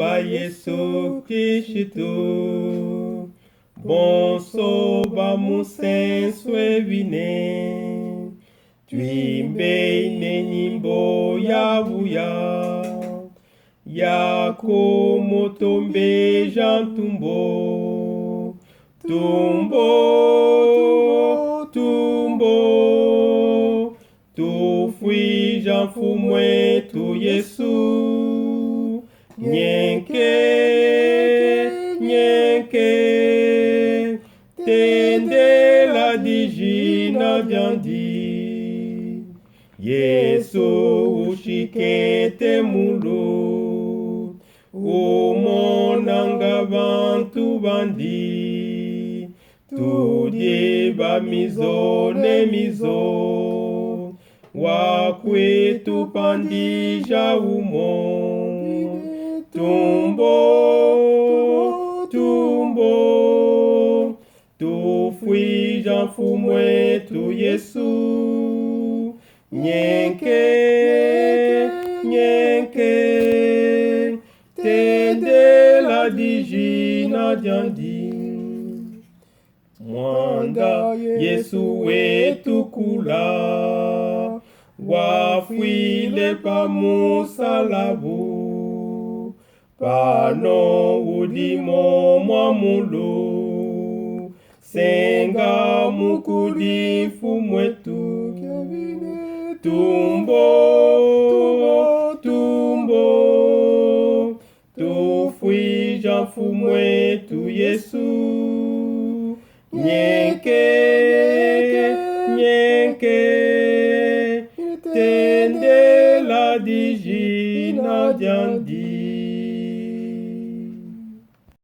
ba Yesu Kristo. Bonso ba musenso evine. Twimbe ine nyimbo ya buya. Yako motombe jantumbo. Tumbo, tumbo. Tu fui Jean fumwe tu Yesu. Nyenke, nyenke. Tende la digina diandi. Yesu ushikete mulu. Umonanga bantu bandi. Tudie ba mizo ne mizo. Wakwetu pandija umo. Tumbo, tumbo. Tu fui Jean fumwe tu Yesu. Nyenke, nyenke. Tende la digina diandi. Mwanga Yesu wetu kula. Wafwile pa musalabu. Pano udimo mwamulu. Senga mukudi fumwetu. Tumbo, tumbo. Tu fui Jean fumwetu Yesu. Nyenke.